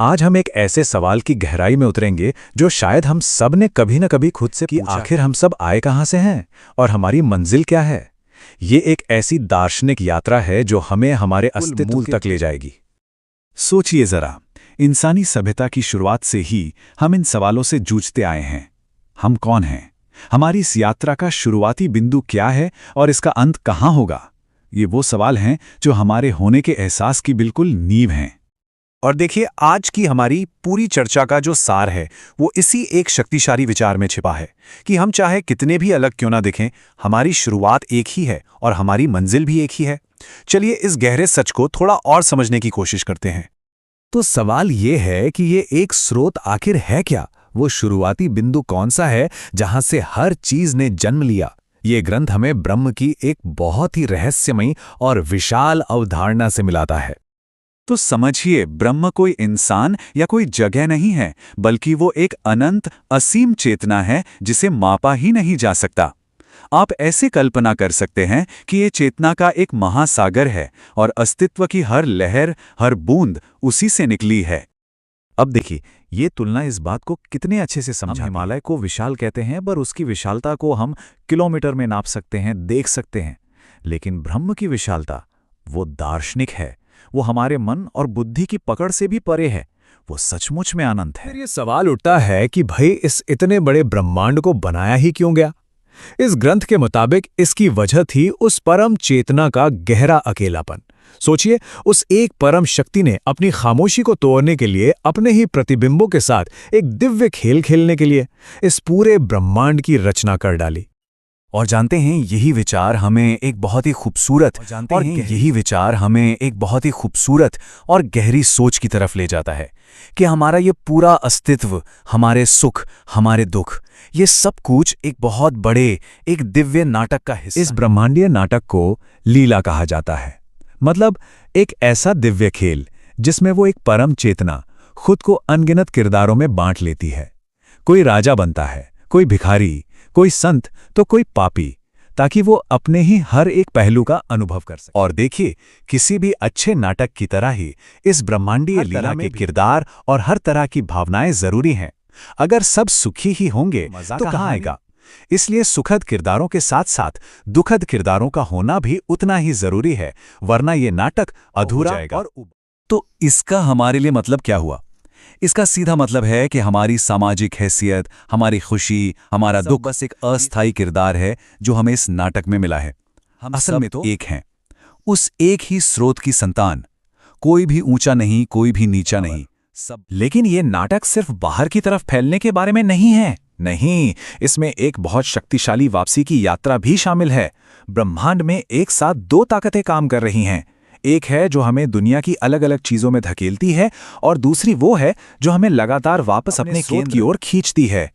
आज हम एक ऐसे सवाल की गहराई में उतरेंगे जो शायद हम सब ने कभी न कभी खुद से पूछा कि आखिर हम सब आए कहाँ से हैं और हमारी मंजिल क्या है। ये एक ऐसी दार्शनिक यात्रा है जो हमें हमारे अस्तित्व तक ले जाएगी। सोचिए जरा, इंसानी सभ्यता की शुरुआत से ही हम इन सवालों से जूझते आए हैं। हम कौन हैं? हमारी इस यात्रा का शुरुआती बिंदु क्या है और इसका अंत कहाँ होगा? ये वो सवाल हैं जो हमारे होने के एहसास की बिल्कुल नींव हैं। और देखिए, आज की हमारी पूरी चर्चा का जो सार है वो इसी एक शक्तिशाली विचार में छिपा है कि हम चाहे कितने भी अलग क्यों ना दिखें, हमारी शुरुआत एक ही है और हमारी मंजिल भी एक ही है। चलिए इस गहरे सच को थोड़ा और समझने की कोशिश करते हैं। तो सवाल ये है कि ये एक स्रोत आखिर है क्या? वो शुरुआती बिंदु कौन सा है जहां से हर चीज ने जन्म लिया? ये ग्रंथ हमें ब्रह्म की एक बहुत ही रहस्यमयी और विशाल अवधारणा से मिलाता है। तो समझिए, ब्रह्म कोई इंसान या कोई जगह नहीं है, बल्कि वो एक अनंत असीम चेतना है जिसे मापा ही नहीं जा सकता। आप ऐसे कल्पना कर सकते हैं कि ये चेतना का एक महासागर है और अस्तित्व की हर लहर, हर बूंद उसी से निकली है। अब देखिए, ये तुलना इस बात को कितने अच्छे से समझाती है। हम हिमालय को विशाल कहते हैं, पर उसकी विशालता को हम किलोमीटर में नाप सकते हैं, देख सकते हैं। लेकिन ब्रह्म की विशालता वो दार्शनिक है, वो हमारे मन और बुद्धि की पकड़ से भी परे है। वो सचमुच में अनंत है। फिर ये सवाल उठता है कि भाई इस इतने बड़े ब्रह्मांड को बनाया ही क्यों गया? इस ग्रंथ के मुताबिक इसकी वजह थी उस परम चेतना का गहरा अकेलापन। सोचिए, उस एक परम शक्ति ने अपनी खामोशी को तोड़ने के लिए, अपने ही प्रतिबिंबों के साथ एक दिव्य खेल खेलने के लिए इस पूरे ब्रह्मांड की रचना कर डाली। और जानते हैं, यही विचार हमें एक बहुत ही खूबसूरत और गहरी सोच की तरफ ले जाता है कि हमारा ये पूरा अस्तित्व, हमारे सुख, हमारे दुख, ये सब कुछ एक बहुत बड़े, एक दिव्य नाटक का हिस्सा। इस ब्रह्मांडीय नाटक को लीला कहा जाता है। मतलब एक ऐसा दिव्य खेल जिसमें वो एक परम चेतना खुद को अनगिनत किरदारों में बांट लेती है। कोई राजा बनता है, कोई भिखारी, कोई संत, तो कोई पापी, ताकि वो अपने ही हर एक पहलू का अनुभव कर सके। और देखिए, किसी भी अच्छे नाटक की तरह ही इस ब्रह्मांडीय लीला के किरदार और हर तरह की भावनाएं जरूरी हैं। अगर सब सुखी ही होंगे तो कहाँ आएगा? इसलिए सुखद किरदारों के साथ साथ दुखद किरदारों का होना भी उतना ही जरूरी है, वरना ये नाटक अधूरा और तो इसका हमारे लिए मतलब क्या हुआ? इसका सीधा मतलब है कि हमारी सामाजिक हैसियत, हमारी खुशी, हमारा दुख बस एक अस्थायी किरदार है जो हमें इस नाटक में मिला है। हम असल में तो एक हैं, उस एक ही स्रोत की संतान। कोई भी ऊंचा नहीं, कोई भी नीचा नहीं, सब। लेकिन ये नाटक सिर्फ बाहर की तरफ फैलने के बारे में नहीं है। नहीं, इसमें एक बहुत शक्तिशाली वापसी की यात्रा भी शामिल है। ब्रह्मांड में एक साथ दो ताकतें काम कर रही हैं। एक है जो हमें दुनिया की अलग अलग चीजों में धकेलती है, और दूसरी वो है जो हमें लगातार वापस अपने स्रोत की ओर खींचती है।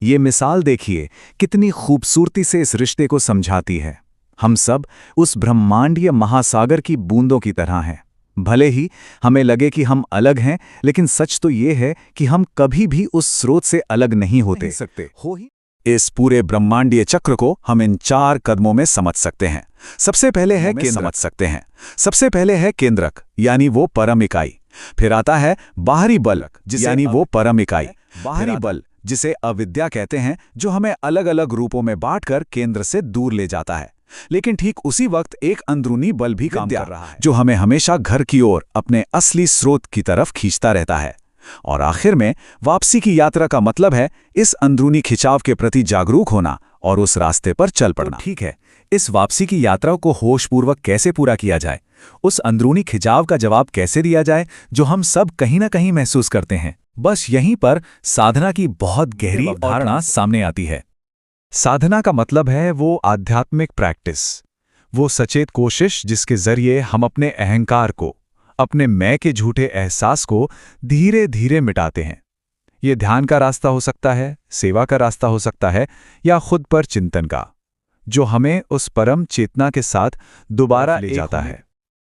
ये मिसाल देखिए, कितनी खूबसूरती से इस रिश्ते को समझाती है। हम सब उस ब्रह्मांडीय महासागर की बूंदों की तरह हैं। भले ही हमें लगे कि हम अलग हैं, लेकिन सच तो ये है कि हम कभी भी उस स्रोत से अलग नहीं होते सकते। इस पूरे ब्रह्मांडीय चक्र को हम इन 4 कदमों में समझ सकते हैं। सबसे पहले है केंद्रक, यानी वो परम इकाई। फिर आता है बाहरी बल, यानी वो परम इकाई, बाहरी बल जिसे अविद्या कहते हैं, जो हमें अलग अलग रूपों में बांटकर केंद्र से दूर ले जाता है। लेकिन ठीक उसी वक्त एक अंदरूनी बल भी काम कर रहा है, जो हमें हमेशा घर की ओर, अपने असली स्रोत की तरफ खींचता रहता है। और आखिर में वापसी की यात्रा का मतलब है इस अंदरूनी खिंचाव के प्रति जागरूक होना और उस रास्ते पर चल पड़ना। तो ठीक है, इस वापसी की यात्रा को होशपूर्वक कैसे पूरा किया जाए? उस अंदरूनी खिंचाव का जवाब कैसे दिया जाए जो हम सब कहीं ना कहीं महसूस करते हैं? बस यहीं पर साधना की बहुत गहरी अवधारणा सामने आती है। साधना का मतलब है वो आध्यात्मिक प्रैक्टिस, वो सचेत कोशिश जिसके जरिए हम अपने अहंकार को, अपने मैं के झूठे एहसास को धीरे धीरे मिटाते हैं। ये ध्यान का रास्ता हो सकता है, सेवा का रास्ता हो सकता है, या खुद पर चिंतन का, जो हमें उस परम चेतना के साथ दोबारा ले जाता है।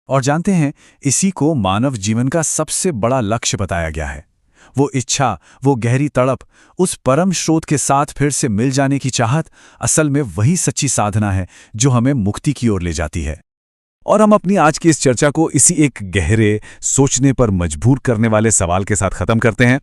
और जानते हैं, इसी को मानव जीवन का सबसे बड़ा लक्ष्य बताया गया है। वो इच्छा, वो गहरी तड़प, उस परम स्रोत के साथ फिर से मिल जाने की चाहत, असल में वही सच्ची साधना है जो हमें मुक्ति की ओर ले जाती है। और हम अपनी आज की इस चर्चा को इसी एक गहरे, सोचने पर मजबूर करने वाले सवाल के साथ खत्म करते हैं।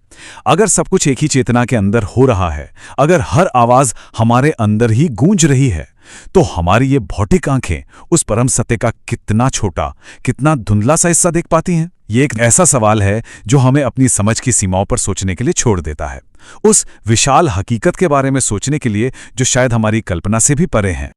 अगर सब कुछ एक ही चेतना के अंदर हो रहा है, अगर हर आवाज हमारे अंदर ही गूंज रही है, तो हमारी ये भौतिक आंखें उस परम सत्य का कितना छोटा, कितना धुंधला सा हिस्सा देख पाती हैं? ये एक ऐसा सवाल है जो हमें अपनी समझ की सीमाओं पर सोचने के लिए छोड़ देता है, उस विशाल हकीकत के बारे में सोचने के लिए जो शायद हमारी कल्पना से भी परे हैं।